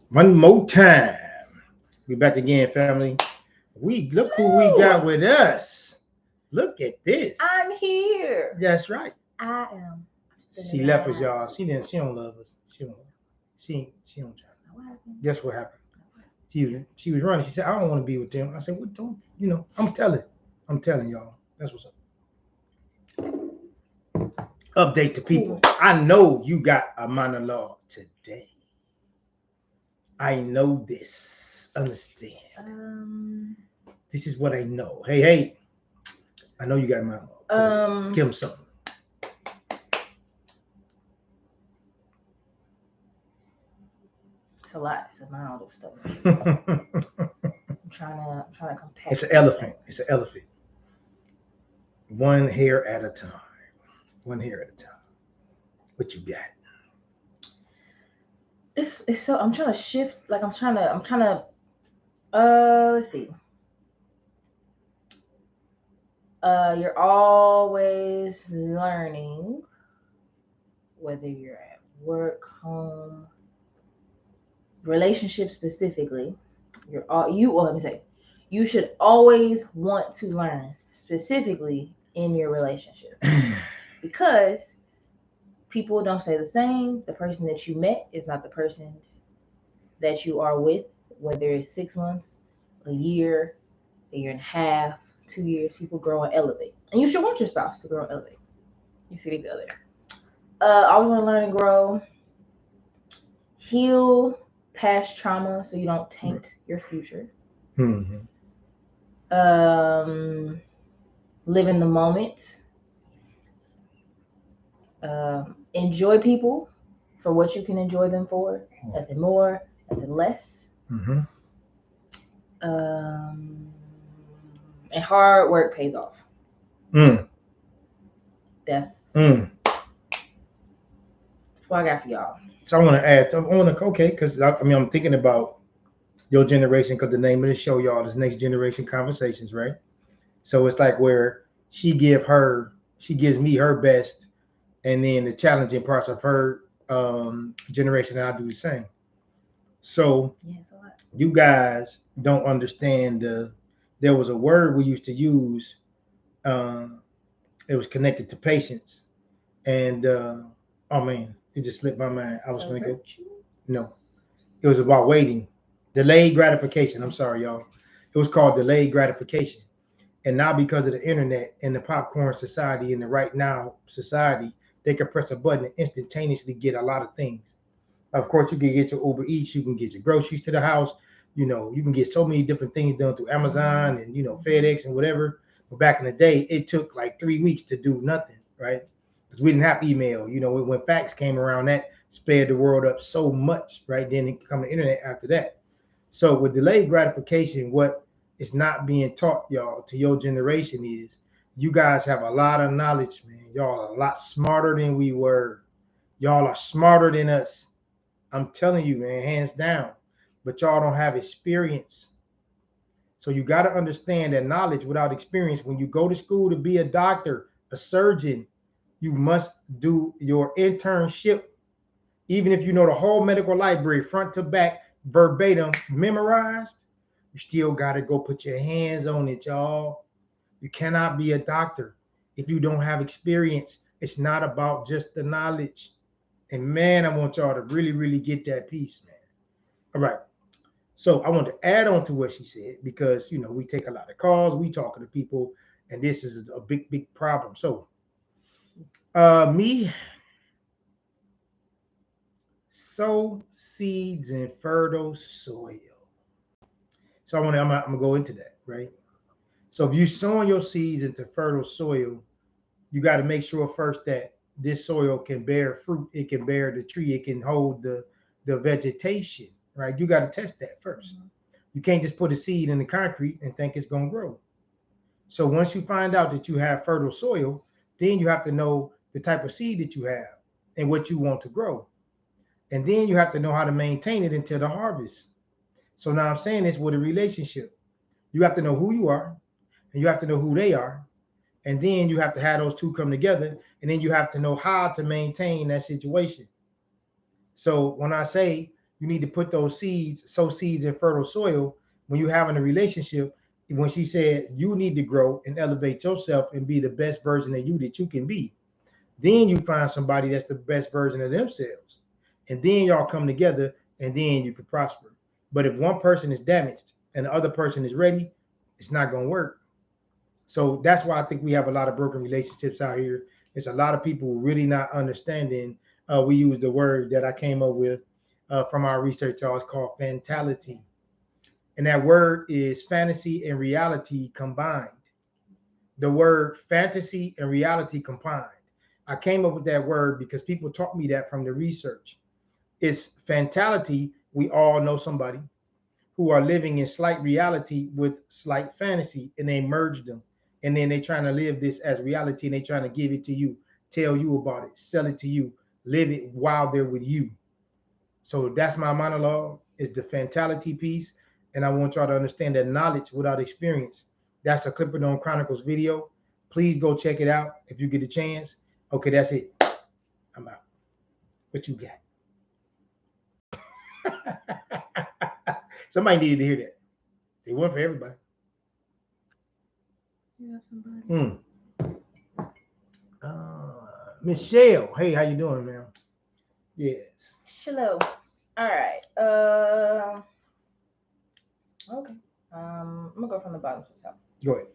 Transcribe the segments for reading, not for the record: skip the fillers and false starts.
One more time. We back again, family. We look who we got with us. Look at this. I'm here. That's right. I am. She left us, y'all. She didn't. She don't love us. She don't. She don't try. What happened? Guess what happened? She was running. She said, "I don't want to be with them." I said, "What? Don't you know? I'm telling. I'm telling y'all. That's what's up." Update to people. I know you got a monologue today. I know this. Understand. This is what I know. Hey. I know you got my give him something. It's a lot. It's a mound of stuff. I'm trying to compact. It's an elephant. It's an elephant. One hair at a time. One hair at a time. What you got? It's so I'm trying to shift. Like I'm trying to. Let's see. You're always learning, whether you're at work, home, relationship specifically. Let me say, you should always want to learn, specifically in your relationship, because people don't stay the same. The person that you met is not the person that you are with, whether it's 6 months, a year and a half, 2 years. People grow and elevate, and you should want your spouse to grow and elevate. You see the other. Always want to learn and grow, heal past trauma so you don't taint your future. Mm-hmm. Live in the moment. Enjoy people for what you can enjoy them for. Nothing more, nothing less. Mm-hmm. And hard work pays off. That's what I got for y'all. So I want to add. Okay, because I'm thinking about your generation, because the name of the show, y'all, is Next Generation Conversations, right? So it's like where she gives me her best, and then the challenging parts of her generation, and I do the same. So you guys don't understand there was a word we used to use. It was connected to patience, and oh man, it just slipped my mind. I was gonna go. No, it was about waiting, delayed gratification. I'm sorry, y'all. It was called delayed gratification. And now because of the internet and the popcorn society and the right now society, they can press a button and instantaneously get a lot of things. Of course, you can get your Uber Eats, you can get your groceries to the house. You can get so many different things done through Amazon and FedEx and whatever. But back in the day, it took like 3 weeks to do nothing, right? Because we didn't have email. When fax came around, that sped the world up so much, right? Then it come the internet after that. So with delayed gratification, what is not being taught, y'all, to your generation is you guys have a lot of knowledge, man. Y'all are a lot smarter than we were. Y'all are smarter than us. I'm telling you, man, hands down. But y'all don't have experience. So you got to understand that knowledge without experience, when you go to school to be a doctor, a surgeon, you must do your internship. Even if you know the whole medical library, front to back, verbatim, memorized, you still got to go put your hands on it, y'all. You cannot be a doctor if you don't have experience. It's not about just the knowledge. And man, I want y'all to really, really get that piece, man. All right. So I want to add on to what she said, because we take a lot of calls, we talking to people, and this is a big, big problem. So me, sow seeds in fertile soil. So I'm gonna go into that, right? So if you're sowing your seeds into fertile soil, you got to make sure first that this soil can bear fruit, it can bear the tree, it can hold the vegetation, right? You got to test that 1st. You can't just put a seed in the concrete and think it's gonna grow. So once you find out that you have fertile soil, then you have to know the type of seed that you have and what you want to grow. And then you have to know how to maintain it until the harvest. So now I'm saying this with a relationship. You have to know who you are, and you have to know who they are. And then you have to have those two come together, and then you have to know how to maintain that situation. So when I say You need to put those seeds, sow seeds in fertile soil when you're having a relationship. When she said you need to grow and elevate yourself and be the best version of you that you can be, then you find somebody that's the best version of themselves. And then y'all come together and then you can prosper. But if one person is damaged and the other person is ready, it's not going to work. So that's why I think we have a lot of broken relationships out here. It's a lot of people really not understanding. We use the word that I came up with from our research, y'all. It's called fantality. And that word is fantasy and reality combined. The word fantasy and reality combined. I came up with that word because people taught me that from the research. It's fantality. We all know somebody who are living in slight reality with slight fantasy, and they merge them. And then they trying to live this as reality, and they trying to give it to you, tell you about it, sell it to you, live it while they're with you. So that's my monologue, is the fantality piece. And I want y'all to understand that knowledge without experience. That's a Clipperdome Chronicles video. Please go check it out if you get a chance. Okay, that's it. I'm out. What you got? Somebody needed to hear that. It wasn't for everybody. You have somebody? Michelle, hey, how you doing, ma'am? Yes. Hello. All right. Okay. I'm gonna go from the bottom to the top. Go ahead.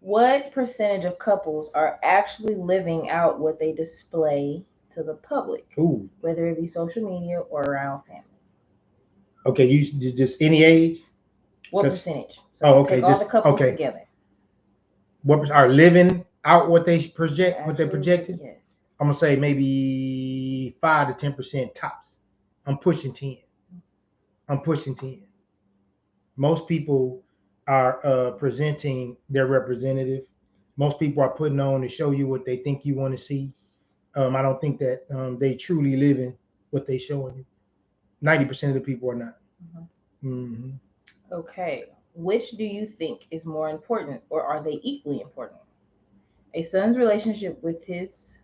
What percentage of couples are actually living out what they display to the public, Ooh. whether it be social media or around family? Okay, you just any age? What 'Cause- percentage? So oh, okay, take all the just- couples okay. together. What are living out what they project, what they Actually, projected? yes. I'm gonna say maybe 5 to 10% tops. I'm pushing 10. I'm pushing 10. Most people are presenting their representative. Most people are putting on to show you what they think you want to see. I don't think that they truly live in what they showing you. 90% of the people are not. Mm-hmm. Okay. Which do you think is more important, or are they equally important? A son's relationship with his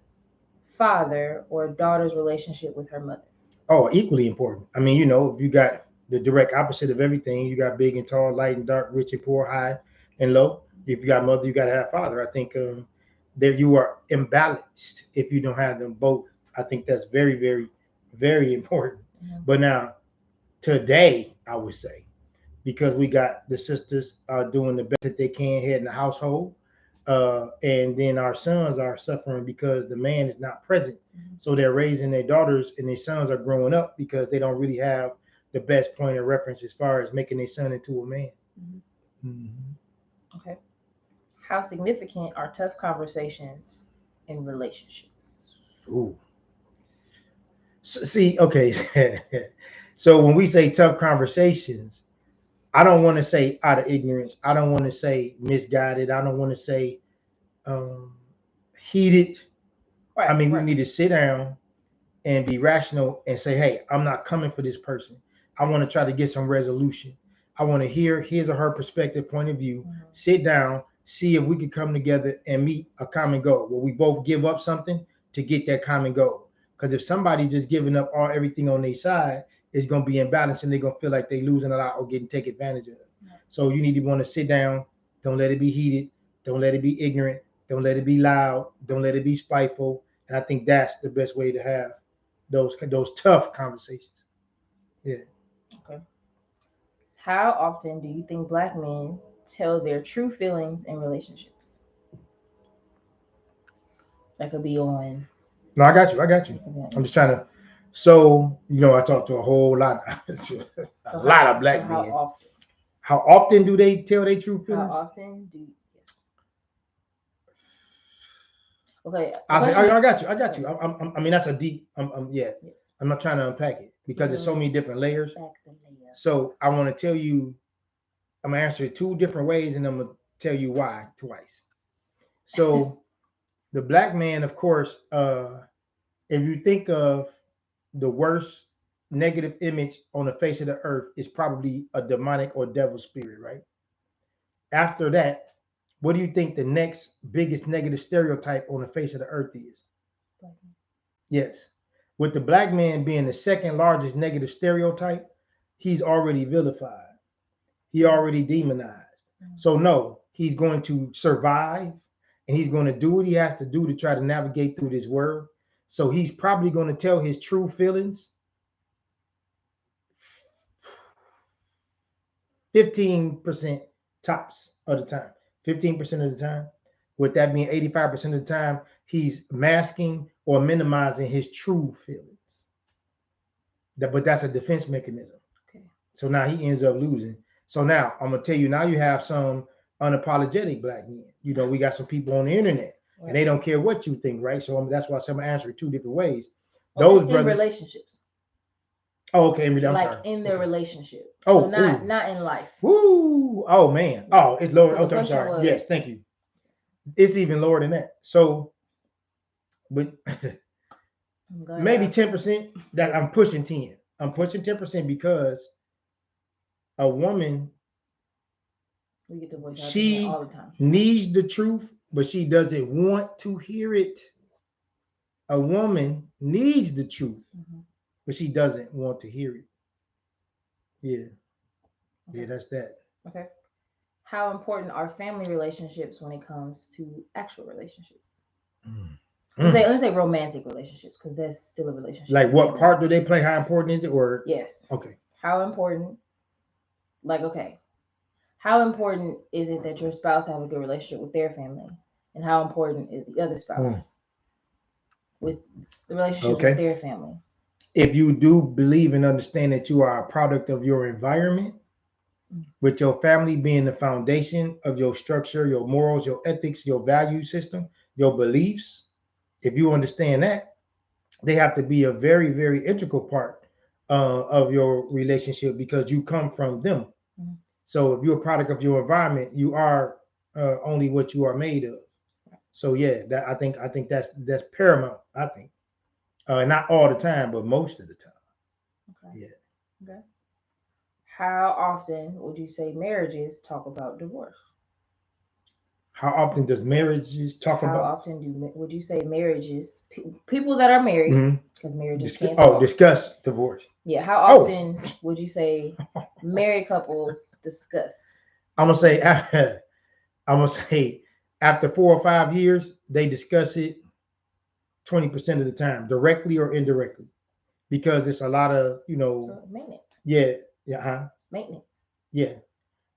father or a daughter's relationship with her mother? Oh, equally important. I mean, you know, you got the direct opposite of everything. You got big and tall, light and dark, rich and poor, high and low. If you got mother, you got to have father. I think that you are imbalanced if you don't have them both. I think that's very, very, very important. Mhm. But now, today, I would say, because we got the sisters doing the best that they can here in the household, and then our sons are suffering because the man is not present. Mhm. So they're raising their daughters, and their sons are growing up because they don't really have the best point of reference as far as making their son into a man. Okay. How significant are tough conversations in relationships? Ooh. See, okay. So when we say tough conversations, I don't want to say out of ignorance. I don't want to say misguided. I don't want to say heated. Right. I mean, we right. need to sit down and be rational and say, hey, I'm not coming for this person. I want to try to get some resolution. I want to hear his or her perspective, point of view, Mhm. sit down, see if we can come together and meet a common goal where we both give up something to get that common goal. Because if somebody just giving up everything on their side, it's going to be imbalanced and they're going to feel like they're losing a lot or getting taken advantage of. So you need to want to sit down. Don't let it be heated. Don't let it be ignorant. Don't let it be loud. Don't let it be spiteful. And I think that's the best way to have those tough conversations. Yeah. Okay. How often do you think Black men tell their true feelings in relationships? That could be on. No, I got you. I'm just trying to. So you know, I talk to a whole lot, a lot of black how men. often? How often do they tell their true How feelings? often do? Yes. Okay. I got you. I mean, that's a deep. Yeah. Yes. I'm not trying to unpack it because there's so many different layers. Back the layer. So I want to tell you. I'm gonna answer it 2 different ways, and I'm gonna tell you why twice. So the black man, of course, if you think of the worst negative image on the face of the earth, is probably a demonic or devil spirit, right? After that, what do you think the next biggest negative stereotype on the face of the earth is? Yes. With the black man being the second largest negative stereotype, he's already vilified. He already demonized. So no, he's going to survive and he's going to do what he has to do to try to navigate through this world. So he's probably going to tell his true feelings 15% tops of the time. 15% of the time. With that being 85% of the time, he's masking or minimizing his true feelings. But that's a defense mechanism. Okay. So now he ends up losing. So now I'm gonna tell you, now you have some unapologetic black men. You know, we got some people on the internet and they don't care what you think, right? So that's why I'm answering two different ways. Those in brothers, relationships. Oh, okay. I'm like sorry. in their relationship. Oh, so not in life. Woo! Oh man. Oh, it's lower. So okay, I'm sorry. Yes, thank you. It's even lower than that. So, but maybe 10%. That I'm pushing 10. I'm pushing 10% because a woman, we get the voice out she all the time. needs the truth, but she doesn't want to hear it. A woman needs the truth, but she doesn't want to hear it. Yeah. Okay. Yeah, that's that. Okay. How important are family relationships when it comes to actual relationships? Let's say romantic relationships, because that's still a relationship. Like what part do they play? How important is it? Or yes. Okay. How important? Like, okay. How important is it that your spouse have a good relationship with their family? And how important is the other spouse with the relationship with their family? If you do believe and understand that you are a product of your environment, with your family being the foundation of your structure, your morals, your ethics, your value system, your beliefs, if you understand that, they have to be a very, very integral part of your relationship because you come from them. So if you're a product of your environment, you are only what you are made of. So yeah, that I think that's paramount. I think not all the time, but most of the time. Okay. Yeah. Okay. How often would you say marriages talk about divorce? How often does marriages talk about? How often would you say marriages, people that are married, because marriages can't talk. Discuss divorce. Yeah. How often would you say married couples discuss? I'm gonna say after 4 or 5 years, they discuss it 20% of the time, directly or indirectly, because it's a lot of maintenance. Yeah. Yeah. Maintenance. Yeah.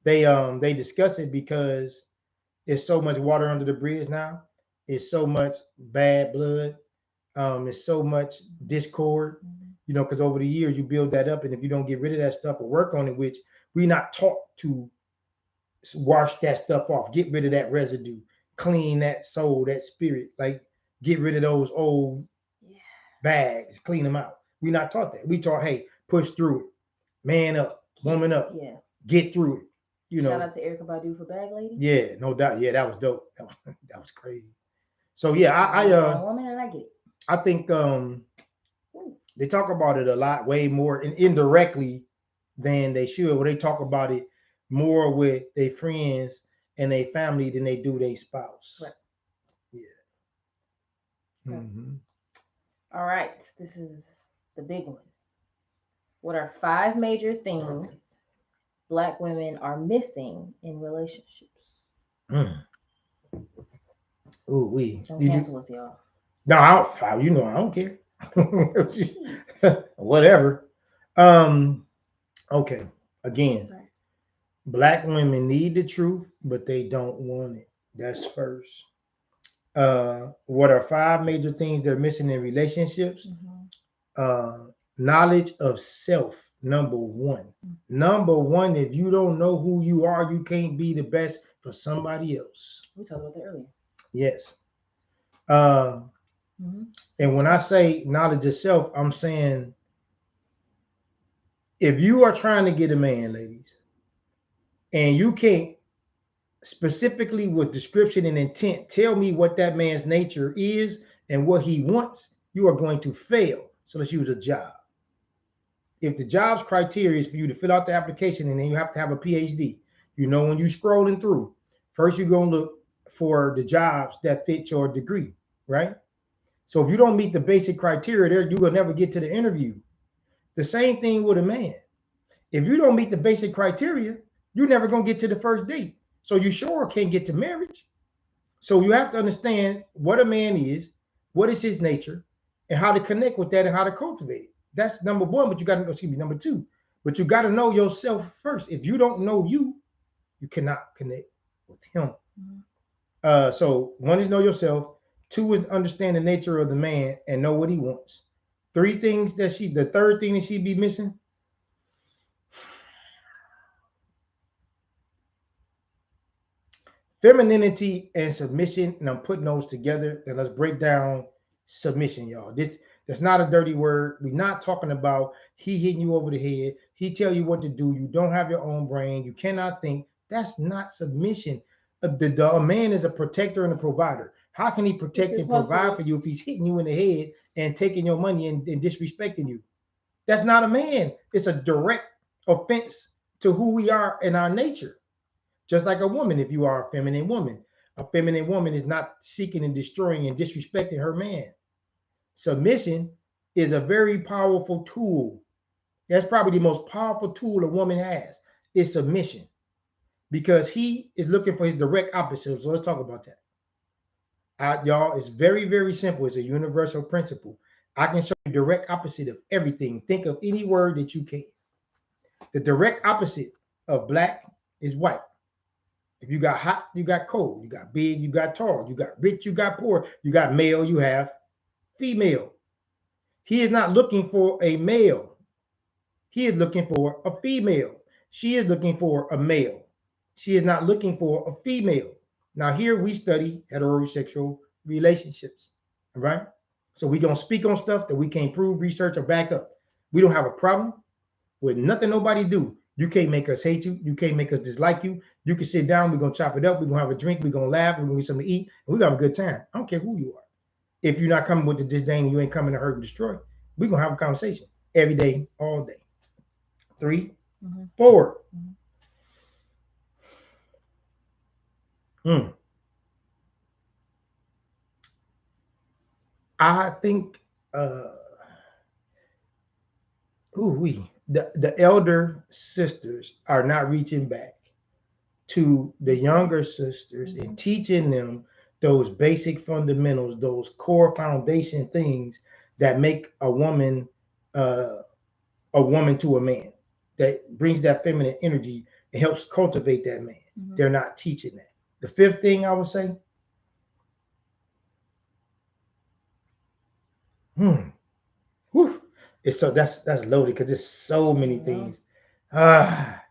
They discuss it because there's so much water under the bridge now. It's so much bad blood. It's so much discord. Because over the years you build that up, and if you don't get rid of that stuff or work on it, which we're not taught to wash that stuff off, get rid of that residue, clean that soul, that spirit, like get rid of those old bags, clean them out. We're not taught that. We taught, hey, push through it, man up, woman up, get through it. Shout out to Erykah Badu for Bag Lady. Yeah, no doubt. Yeah, that was dope. That was crazy. So yeah, I'm a woman and I get it. I think they talk about it a lot, way more indirectly than they should. Where they talk about it more with their friends and their family than they do their spouse. Right. Yeah. Mm-hmm. All right, this is the big one. What are 5 major things Black women are missing in relationships? Ooh, don't cancel us, y'all. No, I don't care. Whatever. Okay. Again, Black women need the truth, but they don't want it. That's first. What are 5 major things they're missing in relationships? Knowledge of self. Number one. Number one, if you don't know who you are, you can't be the best for somebody else. We talked about that earlier. Yes. And when I say knowledge of self, I'm saying if you are trying to get a man, ladies, and you can't specifically with description and intent tell me what that man's nature is and what he wants, you are going to fail. So let's use a job. If the job's criteria is for you to fill out the application and then you have to have a PhD, when you're scrolling through, first you're going to look for the jobs that fit your degree, right? So if you don't meet the basic criteria there, you will never get to the interview. The same thing with a man. If you don't meet the basic criteria, you're never gonna get to the first date. So you sure can't get to marriage. So you have to understand what a man is, what is his nature, and how to connect with that and how to cultivate it. That's number one. But you got to, excuse me, number two. But you got to know yourself first. If you don't know you, you cannot connect with him. Mhm. So one is know yourself. Two is understand the nature of the man and know what he wants. Three things that the third thing that she be missing, femininity and submission. And I'm putting those together. And let's break down submission, y'all. That's not a dirty word. We're not talking about he hitting you over the head. He tell you what to do. You don't have your own brain. You cannot think. That's not submission. A man is a protector and a provider. How can he protect and provide for you if he's hitting you in the head and taking your money and disrespecting you? That's not a man. It's a direct offense to who we are in our nature. Just like a woman, if you are a feminine woman is not seeking and destroying and disrespecting her man. Submission is a very powerful tool. That's probably the most powerful tool a woman has is submission because he is looking for his direct opposite. So let's talk about that. Y'all, it's very, very simple. It's a universal principle. I can show you direct opposite of everything. Think of any word that you can. The direct opposite of black is white. If you got hot, you got cold. You got big, you got tall. You got rich, you got poor. You got male, you have female. He is not looking for a male. He is looking for a female. She is looking for a male. She is not looking for a female. Now, here we study heterosexual relationships. All right. So we don't speak on stuff that we can't prove, research, or back up. We don't have a problem with nothing nobody do. You can't make us hate you. You can't make us dislike you. You can sit down. We're going to chop it up. We're going to have a drink. We're going to laugh. We're going to get something to eat. And we're going to have a good time. I don't care who you are. If you're not coming with the disdain, you ain't coming to hurt and destroy. We're going to have a conversation every day, all day. 3, 4. I think the elder sisters are not reaching back to the younger sisters and teaching them those basic fundamentals, those core foundation things that make a woman to a man, that brings that feminine energy and helps cultivate that man. They're not teaching that. The fifth thing I would say, it's so that's loaded because there's so many things. I'll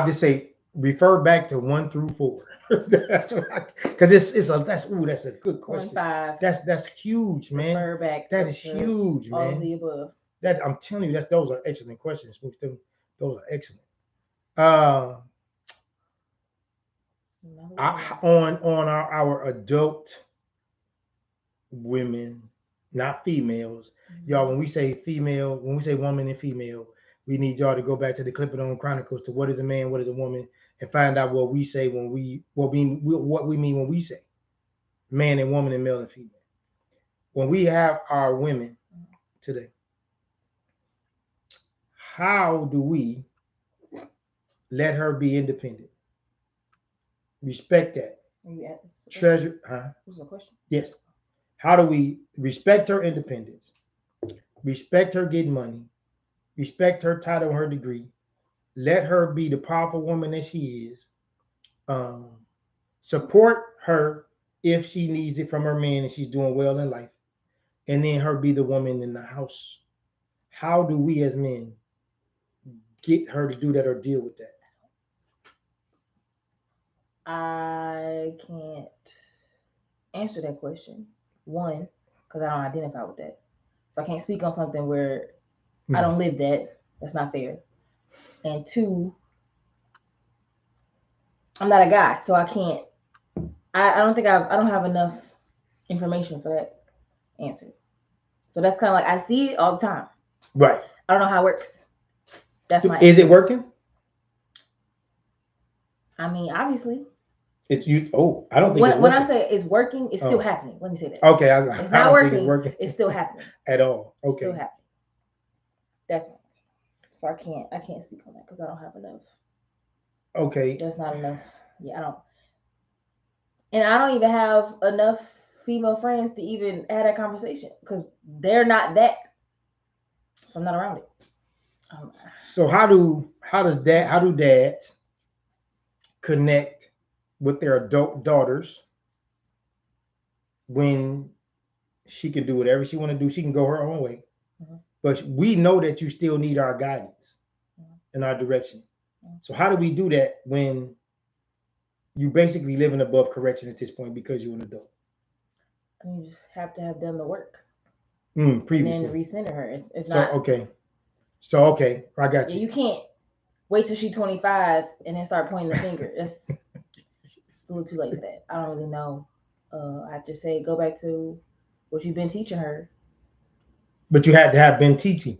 just say refer back to 1 through 4 because that's a good question. 5. That's huge, man. Refer back. That is huge, man. All of the above. That I'm telling you, those are excellent questions. Those are excellent. On our adult women, not females, y'all. When we say female, when we say woman and female, we need y'all to go back to the Clipperton Chronicles to what is a man, what is a woman, and find out what we say when what we mean when we say man and woman and male and female. When we have our women today, how do we let her be independent? Respect that. Treasure, huh? Was the question? Yes. How do we respect her independence? Respect her getting money. Respect her title and her degree. Let her be the powerful woman that she is. Support her if she needs it from her man and she's doing well in life. And then her be the woman in the house. How do we as men get her to do that or deal with that? I can't answer that question. 1, because I don't identify with that. So I can't speak on something where I don't live that. That's not fair. And 2, I'm not a guy, so I can't. I don't think I don't have enough information for that answer. So that's kind of like I see it all the time. Right. I don't know how it works. That's my. Is it working? I mean, obviously. It's you. Oh, I don't think it's When working. I say it's working, it's still Oh. happening. Let me say that. Okay, It's I not don't think it's working. working It's still happening. at all. It's still Okay. happening. That's not. So I can't speak on that because I don't have enough. Okay. That's not enough. Yeah, I don't. And I don't even have enough female friends to even have that conversation because they're not that. So I'm not around it. So how do dads connect with their adult daughters when she can do whatever she want to do? She can go her own way, but we know that you still need our guidance and our direction. So how do we do that when you basically living above correction at this point because you're an adult? You just have to have done the work. Previously. And then recenter her. It's So not. Okay, I got you. You can't wait till she's 25 and then start pointing the finger. It's a little too late for that. I don't really know. I just say go back to what you've been teaching her. But you had to have been teaching.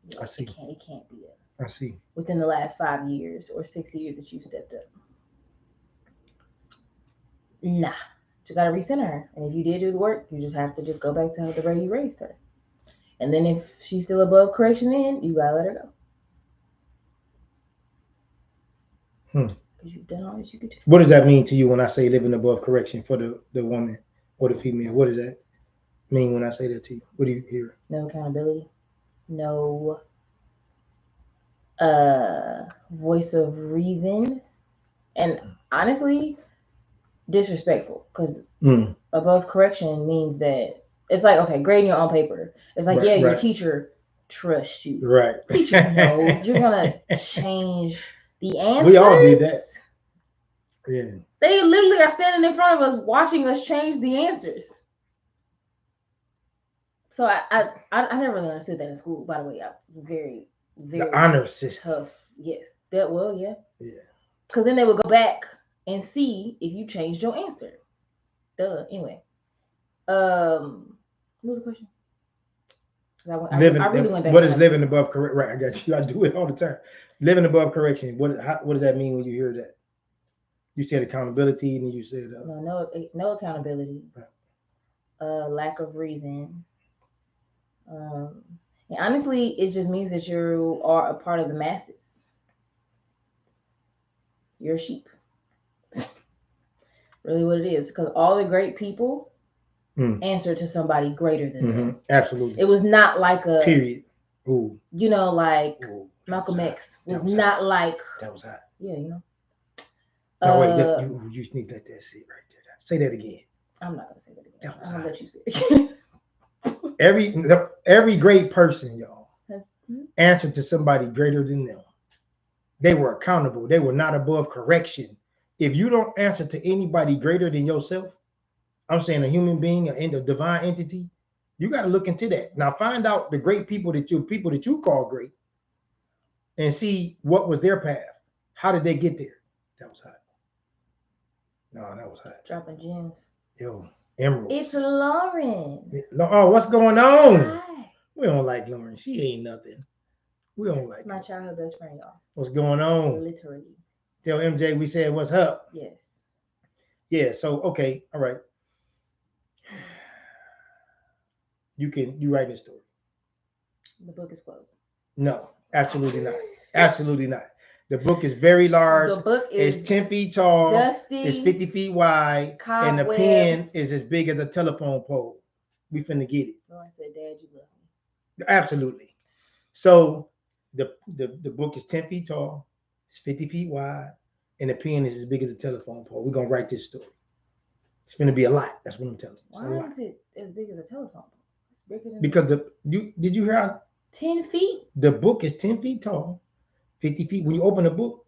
Yeah, I see. It can't be it. I see. Within the last 5 years or 6 years that you stepped up. Nah. You gotta recenter her. And if you did do the work, you just have to just go back to the way you raised her. And then if she's still above correction, then you gotta let her go. Because you've done all that you could do. What does that mean to you when I say living above correction for the woman or the female? What does that mean when I say that to you? What do you hear? No accountability. No voice of reason. And honestly, disrespectful. Because above correction means that it's like, okay, grading your own paper. It's like, right, your teacher trusts you. Right. Teacher knows you're going to change the answers. We all did that. Yeah. They literally are standing in front of us watching us change the answers. So I never really understood that in school, by the way. I was very the honor system. Tough. Yes. That yeah. Yeah. Because then they would go back and see if you changed your answer. Duh. Anyway. What was the question? I really went back. What is living above correction? Right, I got you. I do it all the time. Living above correction. What does that mean when you hear that? You said accountability, and you said no accountability. Right. Lack of reason. And honestly, it just means that you are a part of the masses. You're a sheep. Really what it is. Because all the great people answer to somebody greater than them. Absolutely. It was not like a... Period. Ooh. You know, like Malcolm X was not like... That was hot. Yeah, you know. No, wait. You need that sit right there. Say that again. I'm not going to say that again. I'm going to let you say it. Every great person, y'all, answered to somebody greater than them. They were accountable. They were not above correction. If you don't answer to anybody greater than yourself, I'm saying a human being, a divine entity, you got to look into that. Now find out the great people that you call great, and see what was their path. How did they get there? That was hot. No, that was hot. Dropping gems. Yo, emeralds. It's Lauren. Oh, what's going on? Hi. We don't like Lauren. She ain't nothing. We don't like. It's my childhood best friend, y'all. What's going on? Literally. Tell MJ we said what's up. Yes. Yeah. So okay, all right. You write this story. The book is closed. No, absolutely not. Absolutely not. The book is very large. The book is 10 feet tall. Dusty. It's 50 feet wide. Cobwebs. And the pen is as big as a telephone pole. We finna get it. No, I said, Dad, you love me. Absolutely. So the book is 10 feet tall. It's 50 feet wide. And the pen is as big as a telephone pole. We're gonna write this story. It's gonna be a lot. That's what I'm telling you. Why is it as big as a telephone pole? It's bigger than because did you hear how 10 feet? The book is 10 feet tall, 50 feet. When you open the book,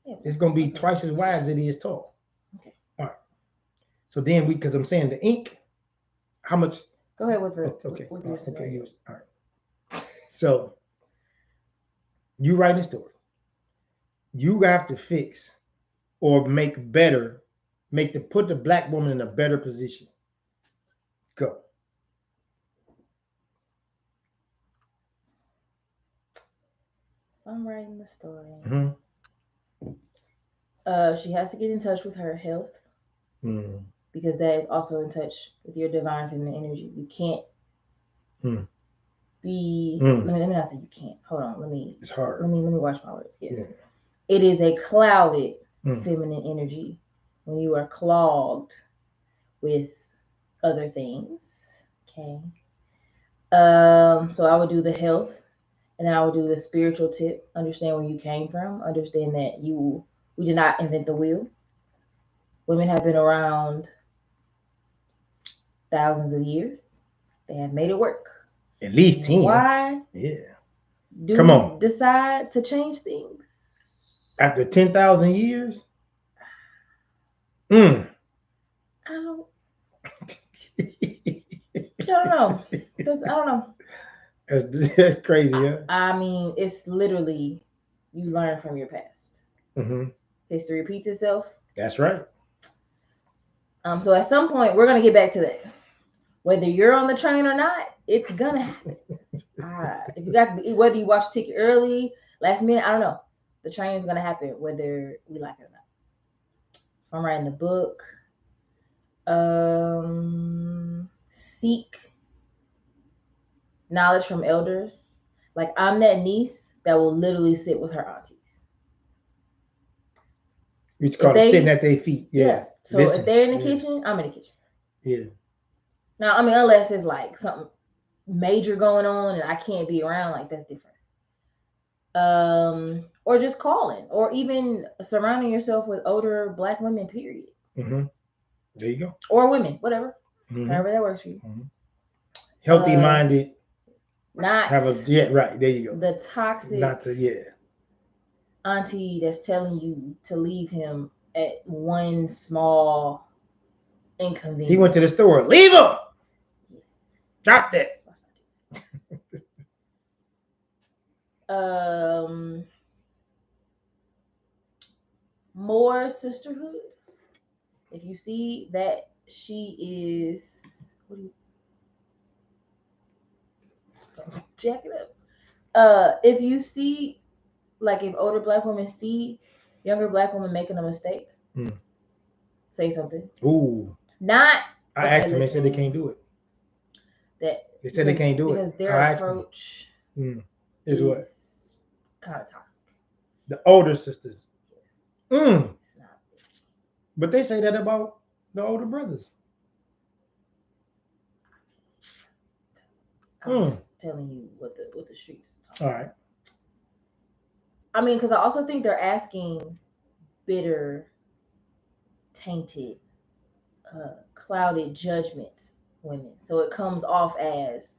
it's going to be twice as wide as it is tall. Okay. All right. So then because I'm saying the ink, how much? Go ahead with the okay. With your okay. All right. So you write a story. You have to fix or make better, put the black woman in a better position. Go. I'm writing the story. Mm-hmm. She has to get in touch with her health Mm. because that is also in touch with your divine feminine energy. You can't Mm. be. Mm. Let me not say you can't. Hold on. It's hard. Let me watch my words. Yes. Yeah. It is a clouded Mm. feminine energy when you are clogged with other things. Okay. So I would do the health, and then I would do the spiritual tip. Understand where you came from. Understand that we did not invent the wheel. Women have been around thousands of years. They have made it work. At least 10. Why Yeah. do Come on. we decide to change things? After 10,000 years? Mm. I don't know. I don't know. That's crazy, huh? I mean, it's literally you learn from your past. Mm-hmm. History repeats itself. That's right. So at some point, we're gonna get back to that. Whether you're on the train or not, it's gonna happen. If you got whether you watch ticket early, last minute, I don't know. The train is gonna happen whether we like it or not. I'm writing a book. Seek knowledge from elders. Like I'm that niece that will literally sit with her aunties. It's called sitting at their feet. Yeah. So if they're in the kitchen, I'm in the kitchen. Yeah. Now, I mean, unless it's like something major going on and I can't be around, like that's different. Or just calling, or even surrounding yourself with older Black women. Period. Mm-hmm. There you go. Or women, whatever, mm-hmm. however that works for you. Mm-hmm. Healthy minded. Not have a right. There you go. The toxic. Not the auntie that's telling you to leave him at one small inconvenience. He went to the store. Leave him. Drop that. More sisterhood. If you see that she is, jack it up. If you see, like, if older Black women see younger Black women making a mistake, say something. Ooh. Not. I asked them. They said they can't do it. They said they can't do it because their approach is what kind of toxic. The older sisters. But they say that about the older brothers. I'm just telling you what the streets talk. All right. I mean, because I also think they're asking bitter, tainted, clouded judgment women. So it comes off as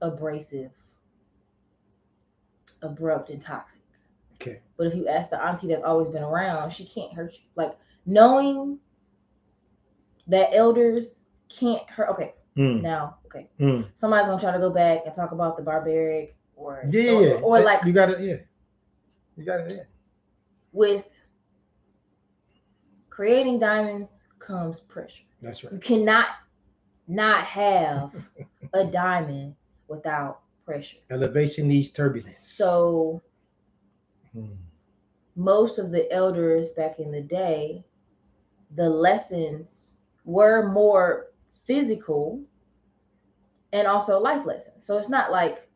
abrasive, abrupt, and toxic. Okay. But if you ask the auntie that's always been around, she can't hurt you. Like, knowing that elders can't hurt. Okay. Now, okay. Somebody's gonna try to go back and talk about the barbaric or like you got it. You got it. With creating diamonds comes pressure. That's right. You cannot not have a diamond without pressure. Elevation needs turbulence. So most of the elders back in the day, the lessons were more physical and also life lessons. So it's not like,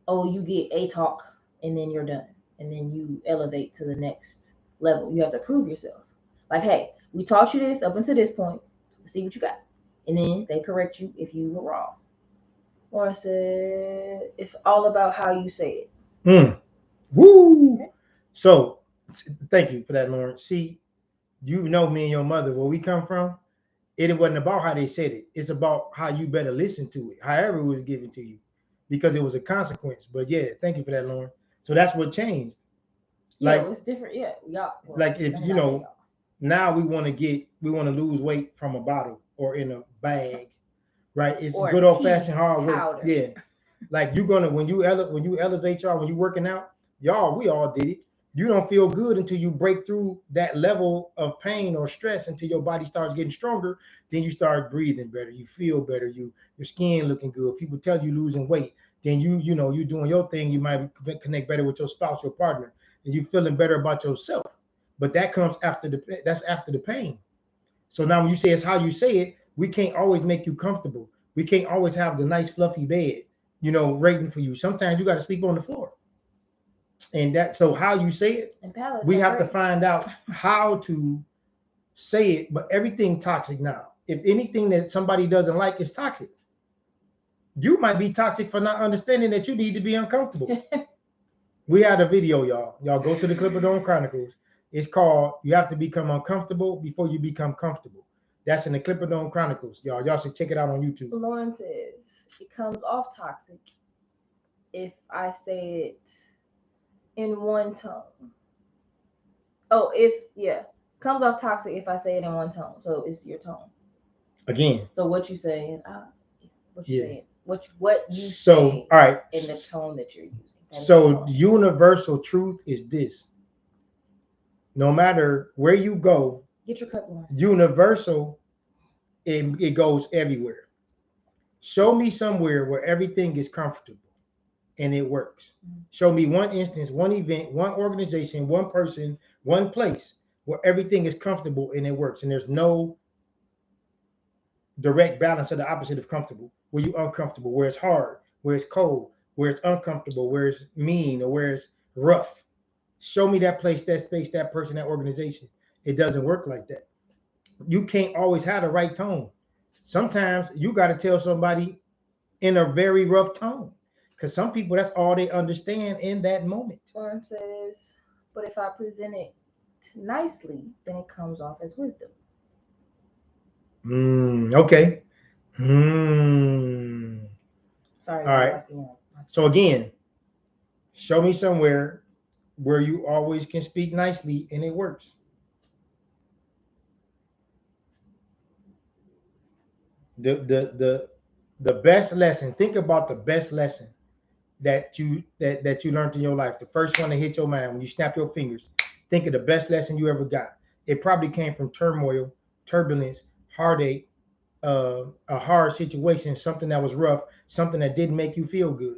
oh, you get a talk and then you're done and then you elevate to the next level. You have to prove yourself. Like, hey, we taught you this up until this point. Let's see what you got. And then they correct you if you were wrong. Or I said, it's all about how you say it. Woo! Okay. So, thank you for that, Lauren. See, you know me and your mother, where we come from, it wasn't about how they said it. It's about how you better listen to it, however it was given to you, because it was a consequence. But yeah, thank you for that, Lauren. So that's what changed. Yeah, it was different. Yeah, y'all. Well, like if you know, now we want to lose weight from a bottle or in a bag, right? It's or good old fashioned hard work. Yeah, like when you elevate y'all, when you working out, y'all, we all did it. You don't feel good until you break through that level of pain or stress until your body starts getting stronger. Then you start breathing better. You feel better. Your skin looking good. People tell you losing weight. Then you doing your thing. You might connect better with your spouse, your partner, and you feeling better about yourself. but that comes after that's after the pain. So now when you say it's how you say it, we can't always make you comfortable. We can't always have the nice fluffy bed, waiting for you. Sometimes you got to sleep on the floor. And that, so how you say it, And pallets we are have to great. find out how to say it. But everything toxic now. If anything that somebody doesn't like is toxic, you might be toxic for not understanding that you need to be uncomfortable. We had a video, y'all. Y'all go to the Clipperdome Chronicles. It's called "You Have to Become Uncomfortable Before You Become Comfortable." That's in the Clipperdome Chronicles, y'all. Y'all should check it out on YouTube. Lauren says it comes off toxic if I say it in one tone. Oh, comes off toxic if I say it in one tone. So it's your tone. Again. So what you saying? What you saying? What you so say all right in the tone that you're using. So universal truth is this: no matter where you go, get your cup on. Universal, it goes everywhere. Show me somewhere where everything is comfortable and it works. Show me one instance, one event, one organization, one person, one place where everything is comfortable and it works, and there's no direct balance of the opposite of comfortable, where you're uncomfortable, where it's hard, where it's cold, where it's uncomfortable, where it's mean, or where it's rough. Show me that place, that space, that person, that organization. It doesn't work like that. You can't always have the right tone. Sometimes you got to tell somebody in a very rough tone, because some people, that's all they understand in that moment. Lauren says, but if I present it nicely, then it comes off as wisdom. Okay. Sorry. All right. So again, show me somewhere where you always can speak nicely and it works. The best lesson. Think about the best lesson that you learned in your life. The first one that hit your mind when you snap your fingers. Think of the best lesson you ever got. It probably came from turmoil, turbulence, heartache, a hard situation, something that was rough, something that didn't make you feel good.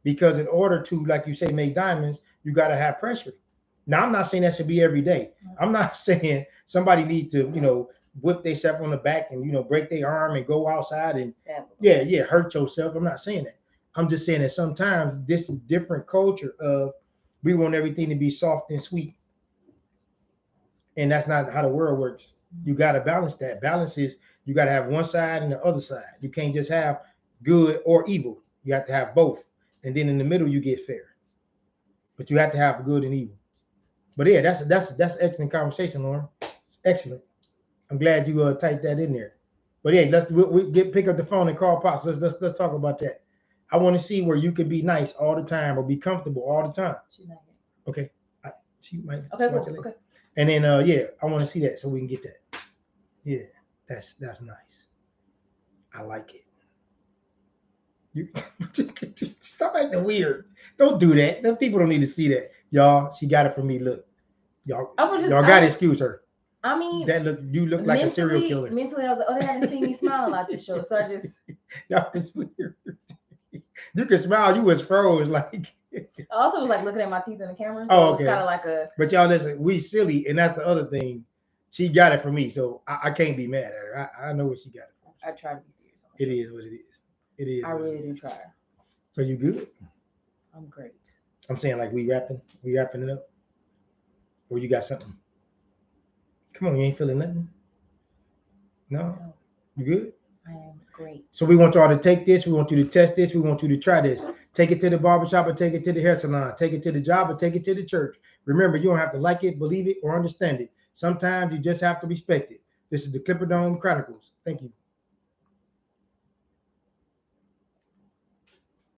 Because in order to, like you say, make diamonds, you got to have pressure. Now, I'm not saying that should be every day. I'm not saying somebody needs to, whip themselves on the back and, break their arm and go outside and, hurt yourself. I'm not saying that. I'm just saying that sometimes this is different culture of we want everything to be soft and sweet. And that's not how the world works. You got to balance that. Balance is you got to have one side and the other side. You can't just have good or evil. You have to have both. And then in the middle, you get fair. But you have to have good and evil. But yeah, that's excellent conversation, Lauren. It's excellent. I'm glad you typed that in there. But yeah, let's pick up the phone and call Pops. Let's talk about that. I want to see where you can be nice all the time or be comfortable all the time. She's not here. Okay. She might. Okay, cool. Okay. And then I want to see that so we can get that. Yeah, that's nice. I like it. You stop acting weird. Don't do that. Them people don't need to see that. Y'all, she got it from me. Look. Y'all got to excuse her. I mean, you look like a serial killer. Mentally, I was like, oh, they haven't seen me smile a lot this show, so I just. Y'all, it's weird. You can smile. You was froze like. I also was like looking at my teeth in the camera. So okay. It's kind of like a. But y'all listen, we silly, and that's the other thing. She got it from me, so I can't be mad at her. I know what she got it from. I try to be serious. It is what it is. It is. I really do try. So you good? I'm great. I'm saying like we wrapping it up, or you got something? Come on, you ain't feeling nothing? No. You good? I am great. So we want y'all to take this. We want you to test this. We want you to try this. Take it to the barbershop or take it to the hair salon. Take it to the job or take it to the church. Remember, you don't have to like it, believe it, or understand it. Sometimes you just have to respect it. This is the Clipperdome Chronicles. Thank you.